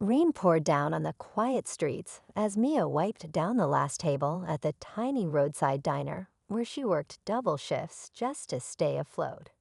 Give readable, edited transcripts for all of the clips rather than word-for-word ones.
Rain poured down on the quiet streets as Mia wiped down the last table at the tiny roadside diner where she worked double shifts just to stay afloat.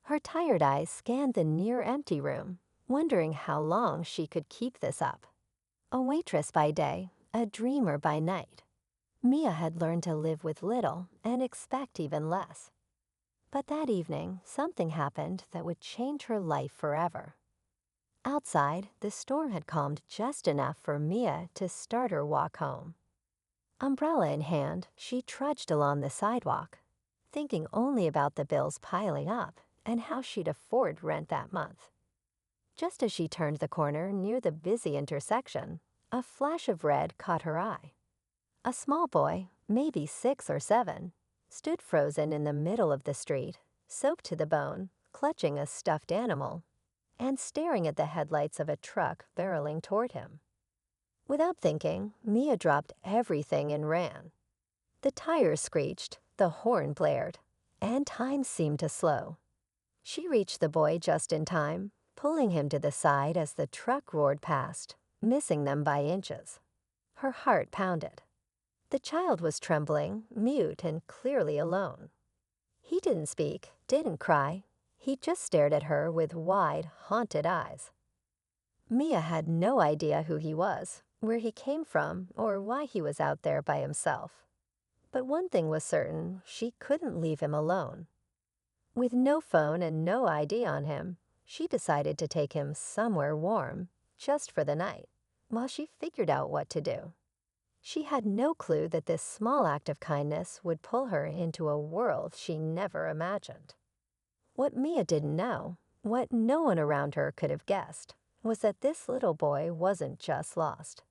Her tired eyes scanned the near-empty room, wondering how long she could keep this up. A waitress by day, a dreamer by night, Mia had learned to live with little and expect even less. But that evening, something happened that would change her life forever. Outside, the storm had calmed just enough for Mia to start her walk home. Umbrella in hand, she trudged along the sidewalk, thinking only about the bills piling up and how she'd afford rent that month. Just as she turned the corner near the busy intersection, a flash of red caught her eye. A small boy, maybe 6 or 7, stood frozen in the middle of the street, soaked to the bone, clutching a stuffed animal, and staring at the headlights of a truck barreling toward him. Without thinking, Mia dropped everything and ran. The tires screeched, the horn blared, and time seemed to slow. She reached the boy just in time, pulling him to the side as the truck roared past, missing them by inches. Her heart pounded. The child was trembling, mute, and clearly alone. He didn't speak, didn't cry. He just stared at her with wide, haunted eyes. Mia had no idea who he was, where he came from, or why he was out there by himself. But one thing was certain, she couldn't leave him alone. With no phone and no ID on him, she decided to take him somewhere warm, just for the night, while she figured out what to do. She had no clue that this small act of kindness would pull her into a world she never imagined. What Mia didn't know, what no one around her could have guessed, was that this little boy wasn't just lost.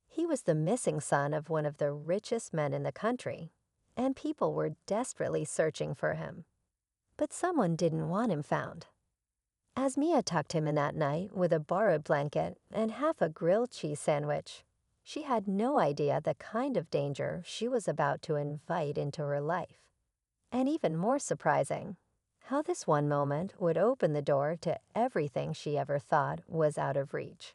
He was the missing son of one of the richest men in the country, and people were desperately searching for him. But someone didn't want him found. As Mia tucked him in that night with a borrowed blanket and half a grilled cheese sandwich, she had no idea the kind of danger she was about to invite into her life. And even more surprising, how this one moment would open the door to everything she ever thought was out of reach.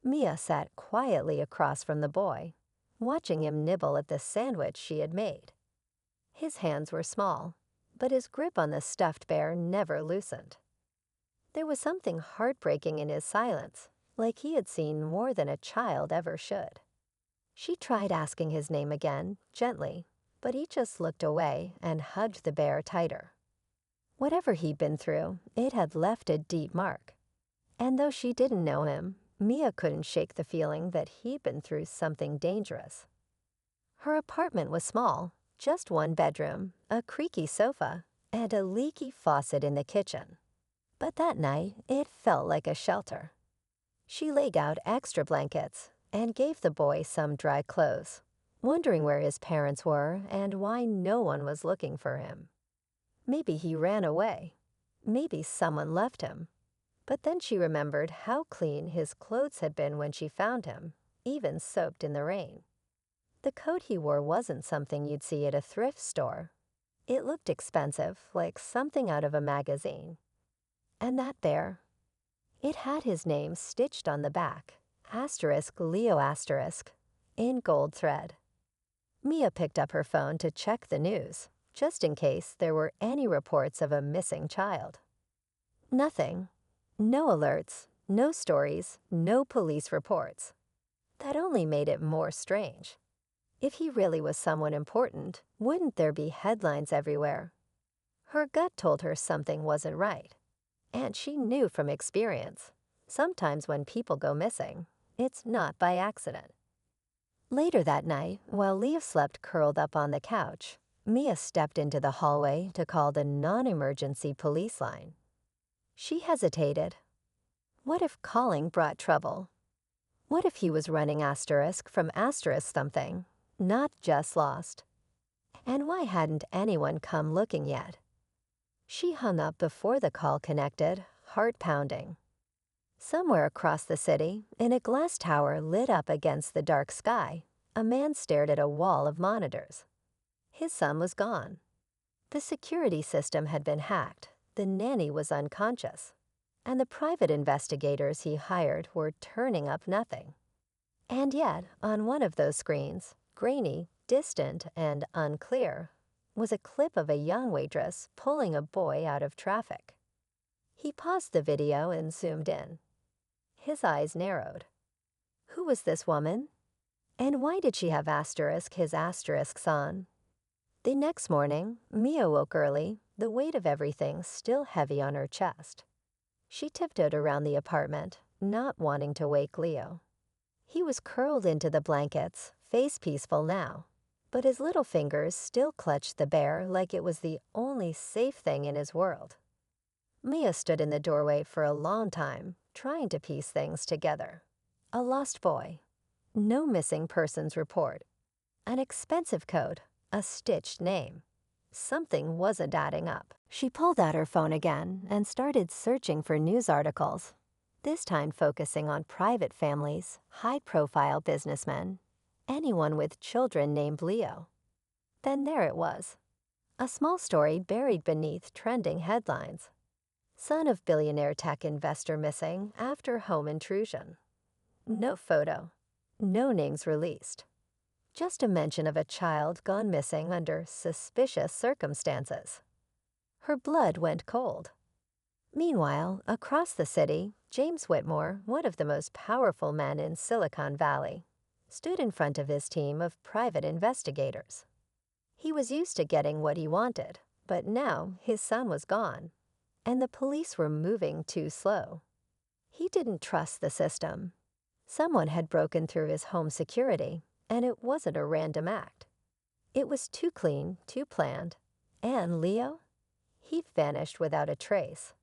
Mia sat quietly across from the boy, watching him nibble at the sandwich she had made. His hands were small, but his grip on the stuffed bear never loosened. There was something heartbreaking in his silence, like he had seen more than a child ever should. She tried asking his name again, gently, but he just looked away and hugged the bear tighter. Whatever he'd been through, it had left a deep mark. And though she didn't know him, Mia couldn't shake the feeling that he'd been through something dangerous. Her apartment was small, just one bedroom, a creaky sofa, and a leaky faucet in the kitchen. But that night, it felt like a shelter. She laid out extra blankets and gave the boy some dry clothes, wondering where his parents were and why no one was looking for him. Maybe he ran away. Maybe someone left him. But then she remembered how clean his clothes had been when she found him, even soaked in the rain. The coat he wore wasn't something you'd see at a thrift store. It looked expensive, like something out of a magazine. And that bear? It had his name stitched on the back, *Leo*, in gold thread. Mia picked up her phone to check the news, just in case there were any reports of a missing child. Nothing. No alerts, no stories, no police reports. That only made it more strange. If he really was someone important, wouldn't there be headlines everywhere? Her gut told her something wasn't right. And she knew from experience, sometimes when people go missing, it's not by accident. Later that night, while Leah slept curled up on the couch, Mia stepped into the hallway to call the non-emergency police line. She hesitated. What if calling brought trouble? What if he was running from something, not just lost? And why hadn't anyone come looking yet? She hung up before the call connected, heart pounding. Somewhere across the city, in a glass tower lit up against the dark sky, a man stared at a wall of monitors. His son was gone. The security system had been hacked. The nanny was unconscious. and the private investigators he hired were turning up nothing. And yet, on one of those screens, grainy, distant, and unclear, was a clip of a young waitress pulling a boy out of traffic. He paused the video and zoomed in. His eyes narrowed. Who was this woman? And why did she have his asterisks on? The next morning, Mia woke early, the weight of everything still heavy on her chest. She tiptoed around the apartment, not wanting to wake Leo. He was curled into the blankets, face peaceful now, but his little fingers still clutched the bear like it was the only safe thing in his world. Mia stood in the doorway for a long time, trying to piece things together. A lost boy. No missing persons report. An expensive code. A stitched name. Something wasn't adding up. She pulled out her phone again and started searching for news articles, this time focusing on private families, high-profile businessmen, anyone with children named Leo. Then there it was. A small story buried beneath trending headlines. Son of billionaire tech investor missing after home intrusion. No photo. No names released. Just a mention of a child gone missing under suspicious circumstances. Her blood went cold. Meanwhile, across the city, James Whitmore, one of the most powerful men in Silicon Valley, stood in front of his team of private investigators. He was used to getting what he wanted, but now his son was gone, and the police were moving too slow. He didn't trust the system. Someone had broken through his home security, and it wasn't a random act. It was too clean, too planned. And Leo? He'd vanished without a trace.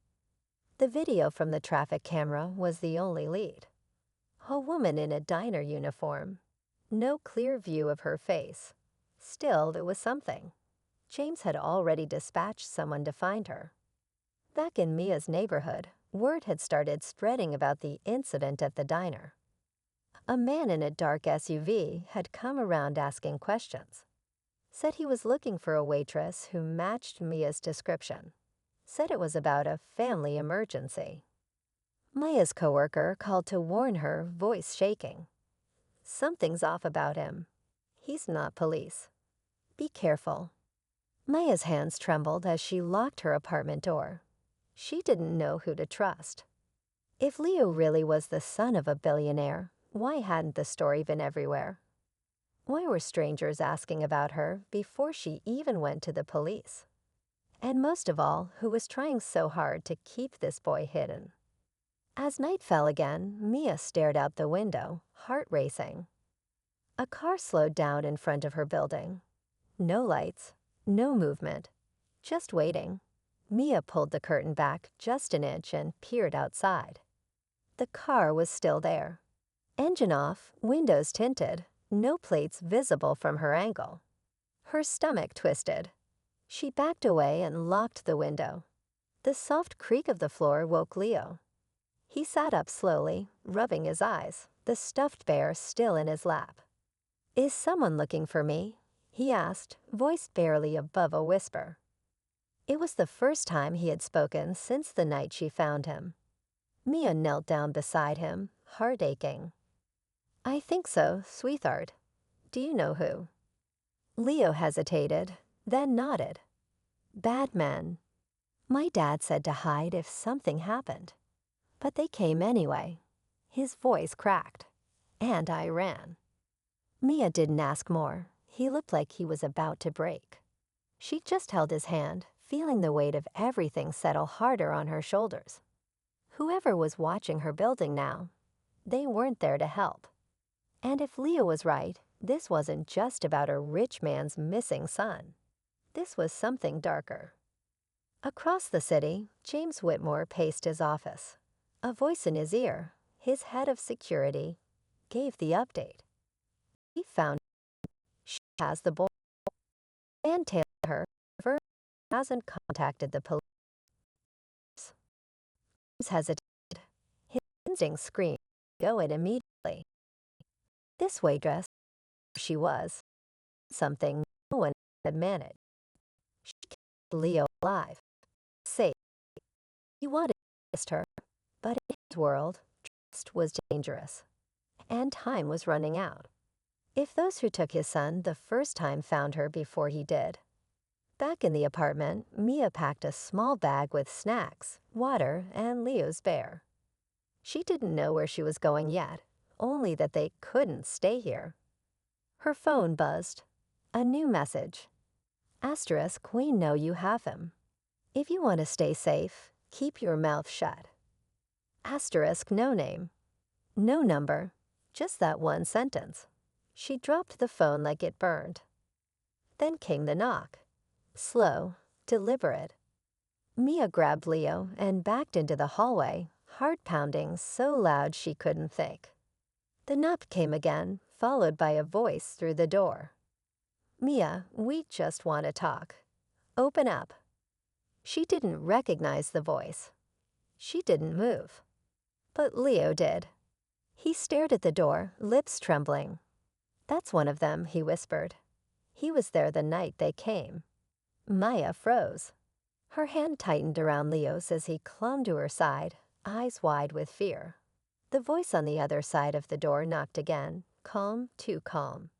The video from the traffic camera was the only lead. A woman in a diner uniform. No clear view of her face. Still, it was something. James had already dispatched someone to find her. Back in Mia's neighborhood, word had started spreading about the incident at the diner. A man in a dark SUV had come around asking questions. Said he was looking for a waitress who matched Mia's description. Said it was about a family emergency. Mia's coworker called to warn her, voice shaking. Something's off about him. He's not police. Be careful. Mia's hands trembled as she locked her apartment door. She didn't know who to trust. If Leo really was the son of a billionaire, why hadn't the story been everywhere? Why were strangers asking about her before she even went to the police? And most of all, who was trying so hard to keep this boy hidden? As night fell again, Mia stared out the window, heart racing. A car slowed down in front of her building. No lights, no movement, just waiting. Mia pulled the curtain back just an inch and peered outside. The car was still there. Engine off, windows tinted, no plates visible from her angle. Her stomach twisted. She backed away and locked the window. The soft creak of the floor woke Leo. He sat up slowly, rubbing his eyes, the stuffed bear still in his lap. "Is someone looking for me?" he asked, voice barely above a whisper. It was the first time he had spoken since the night she found him. Mia knelt down beside him, heart aching. "I think so, sweetheart. Do you know who?" Leo hesitated, then nodded. "Bad men. My dad said to hide if something happened. But they came anyway." His voice cracked. "And I ran." Mia didn't ask more. He looked like he was about to break. She just held his hand, feeling the weight of everything settle harder on her shoulders. Whoever was watching her building now, they weren't there to help. And if Leo was right, this wasn't just about a rich man's missing son. This was something darker. Across the city, James Whitmore paced his office. A voice in his ear, his head of security, gave the update. He found she has the boy and tailed her. Her hasn't contacted the police. James hesitated. His instinct screamed, "Go it immediately." This waitress, she was, something no one had managed. She kept Leo alive, safe. He wanted to kiss her, But in his world, trust was dangerous, and time was running out. If those who took his son the first time found her before he did. Back in the apartment, Mia packed a small bag with snacks, water, and Leo's bear. She didn't know where she was going yet, only that they couldn't stay here. Her phone buzzed. A new message. Asterisk, we know you have him. If you want to stay safe, keep your mouth shut. Asterisk, no name. No number, just that one sentence. She dropped the phone like it burned. Then came the knock. Slow, deliberate. Mia grabbed Leo and backed into the hallway, heart pounding so loud she couldn't think. The knock came again, followed by a voice through the door. Mia, we just want to talk. Open up. She didn't recognize the voice. She didn't move. But Leo did. He stared at the door, lips trembling. That's one of them, he whispered. He was there the night they came. Maya froze. Her hand tightened around Leo's as he clung to her side, eyes wide with fear. The voice on the other side of the door knocked again, calm, too calm.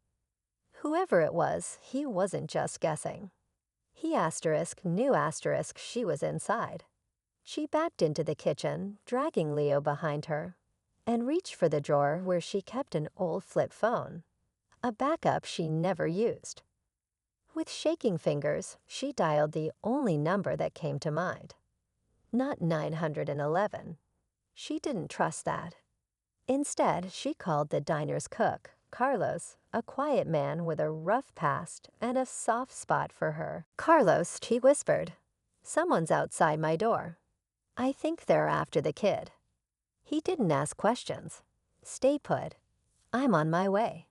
Whoever it was, he wasn't just guessing. He knew she was inside. She backed into the kitchen, dragging Leo behind her, and reached for the drawer where she kept an old flip phone, a backup she never used. With shaking fingers, she dialed the only number that came to mind. Not 911. She didn't trust that. Instead, she called the diner's cook, Carlos, a quiet man with a rough past and a soft spot for her. Carlos, she whispered, someone's outside my door. I think they're after the kid. He didn't ask questions. Stay put. I'm on my way.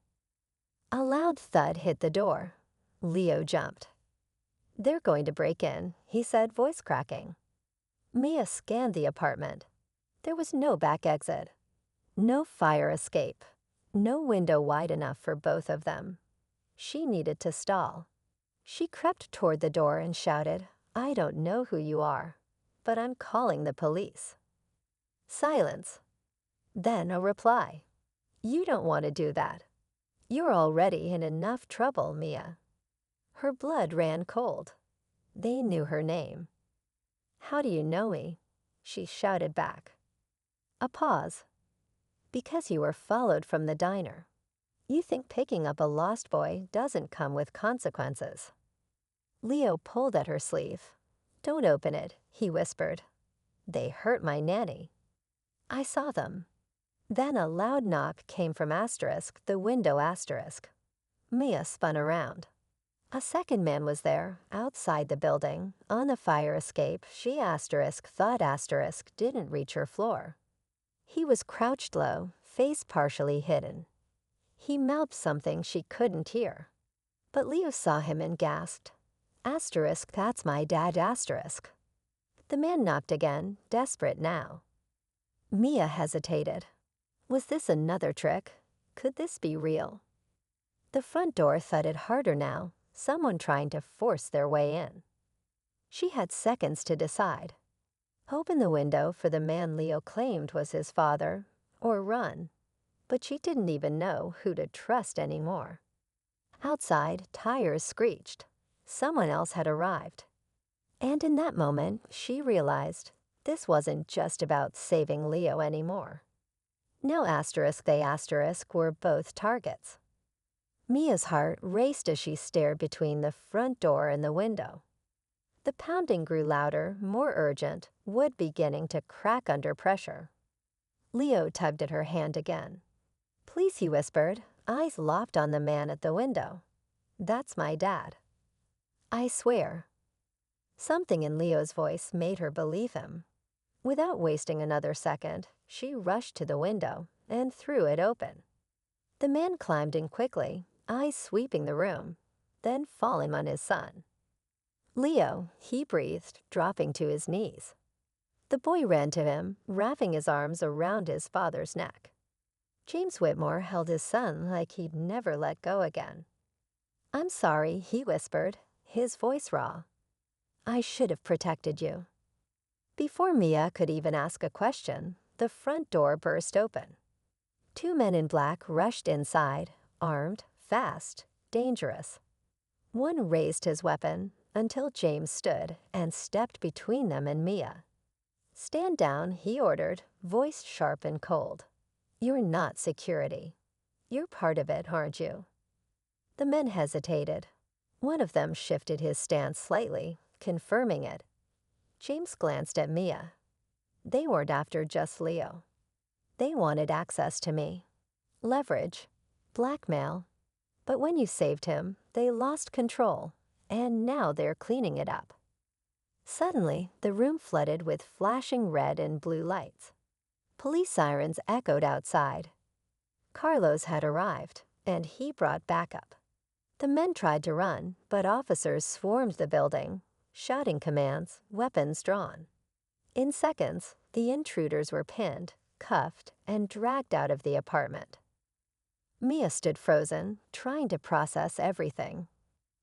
A loud thud hit the door. Leo jumped. They're going to break in, he said, voice cracking. Mia scanned the apartment. There was no back exit. No fire escape. No window wide enough for both of them. She needed to stall. She crept toward the door and shouted, I don't know who you are, but I'm calling the police. Silence. Then a reply. You don't want to do that. You're already in enough trouble, Mia. Her blood ran cold. They knew her name. How do you know me? She shouted back. A pause. Because you were followed from the diner. You think picking up a lost boy doesn't come with consequences. Leo pulled at her sleeve. Don't open it, he whispered. They hurt my nanny. I saw them. Then a loud knock came from the window. Mia spun around. A second man was there, outside the building, on the fire escape she thought didn't reach her floor. He was crouched low, face partially hidden. He mouthed something she couldn't hear. But Leo saw him and gasped. That's my dad, . The man knocked again, desperate now. Mia hesitated. Was this another trick? Could this be real? The front door thudded harder now, someone trying to force their way in. She had seconds to decide. Open the window for the man Leo claimed was his father, or run. But she didn't even know who to trust anymore. Outside, tires screeched. Someone else had arrived. And in that moment, she realized this wasn't just about saving Leo anymore. No they were both targets. Mia's heart raced as she stared between the front door and the window. The pounding grew louder, more urgent, wood beginning to crack under pressure. Leo tugged at her hand again. Please, he whispered, eyes locked on the man at the window. That's my dad. I swear. Something in Leo's voice made her believe him. Without wasting another second, she rushed to the window and threw it open. The man climbed in quickly, eyes sweeping the room, then falling on his son. Leo, he breathed, dropping to his knees. The boy ran to him, wrapping his arms around his father's neck. James Whitmore held his son like he'd never let go again. I'm sorry, he whispered, his voice raw. I should have protected you. Before Mia could even ask a question, the front door burst open. Two men in black rushed inside, armed, fast, dangerous. One raised his weapon until James stood and stepped between them and Mia. "Stand down," he ordered, voice sharp and cold. "You're not security. You're part of it, aren't you?" The men hesitated. One of them shifted his stance slightly, confirming it. James glanced at Mia. They weren't after just Leo. They wanted access to me. Leverage. Blackmail. But when you saved him, they lost control, and now they're cleaning it up. Suddenly, the room flooded with flashing red and blue lights. Police sirens echoed outside. Carlos had arrived, and he brought backup. The men tried to run, but officers swarmed the building, shouting commands, weapons drawn. In seconds, the intruders were pinned, cuffed, and dragged out of the apartment. Mia stood frozen, trying to process everything.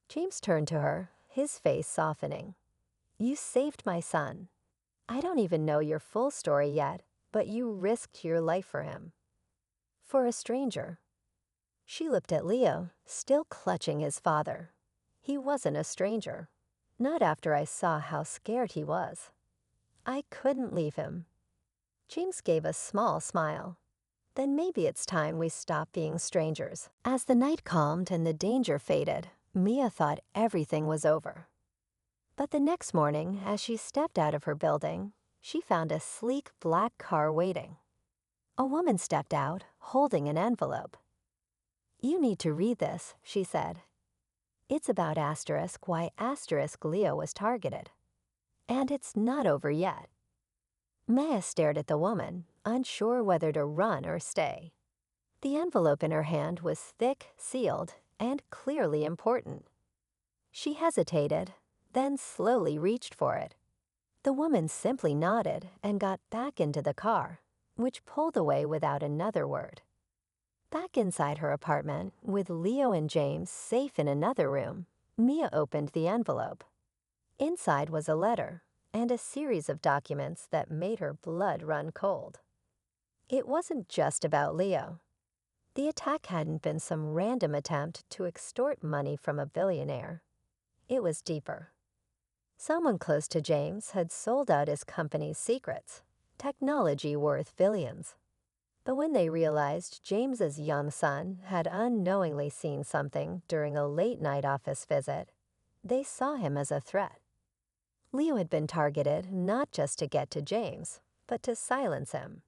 James turned to her, his face softening. "You saved my son. I don't even know your full story yet, but you risked your life for him." For a stranger. She looked at Leo, still clutching his father. He wasn't a stranger. Not after I saw how scared he was. I couldn't leave him. James gave a small smile. "Then maybe it's time we stop being strangers." As the night calmed and the danger faded, Mia thought everything was over. But the next morning, as she stepped out of her building, she found a sleek black car waiting. A woman stepped out, holding an envelope. "You need to read this," she said. "It's about why Leo was targeted. And it's not over yet." Maya stared at the woman, unsure whether to run or stay. The envelope in her hand was thick, sealed, and clearly important. She hesitated, then slowly reached for it. The woman simply nodded and got back into the car, which pulled away without another word. Back inside her apartment, with Leo and James safe in another room, Mia opened the envelope. Inside was a letter and a series of documents that made her blood run cold. It wasn't just about Leo. The attack hadn't been some random attempt to extort money from a billionaire. It was deeper. Someone close to James had sold out his company's secrets, technology worth billions. But when they realized James's young son had unknowingly seen something during a late-night office visit, they saw him as a threat. Leo had been targeted not just to get to James, but to silence him.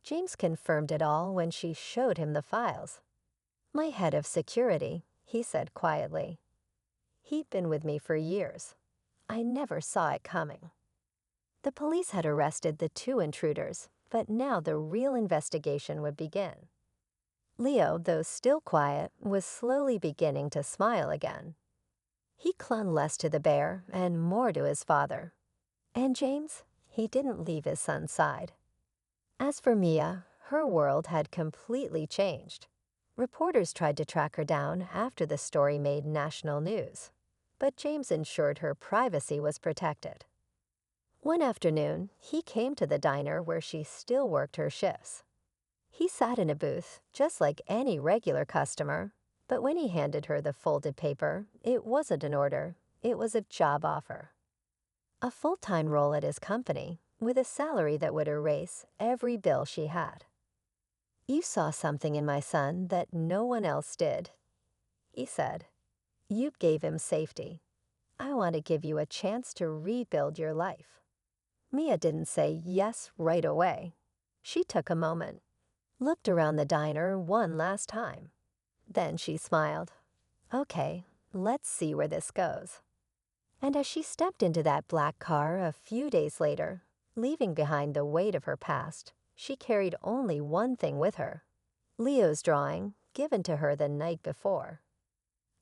James confirmed it all when she showed him the files. "My head of security," he said quietly. "He'd been with me for years. I never saw it coming." The police had arrested the two intruders, but now the real investigation would begin. Leo, though still quiet, was slowly beginning to smile again. He clung less to the bear and more to his father. And James, he didn't leave his son's side. As for Mia, her world had completely changed. Reporters tried to track her down after the story made national news, but James ensured her privacy was protected. One afternoon, he came to the diner where she still worked her shifts. He sat in a booth, just like any regular customer, but when he handed her the folded paper, it wasn't an order, it was a job offer. A full-time role at his company, with a salary that would erase every bill she had. "You saw something in my son that no one else did," he said. "You gave him safety. I want to give you a chance to rebuild your life." Mia didn't say yes right away. She took a moment, looked around the diner one last time. Then she smiled. "Okay, let's see where this goes." And as she stepped into that black car a few days later, leaving behind the weight of her past, she carried only one thing with her: Leo's drawing, given to her the night before.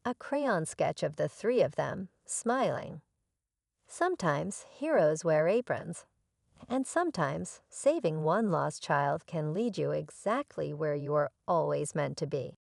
A crayon sketch of the three of them, smiling. Sometimes heroes wear aprons, and sometimes saving one lost child can lead you exactly where you are always meant to be.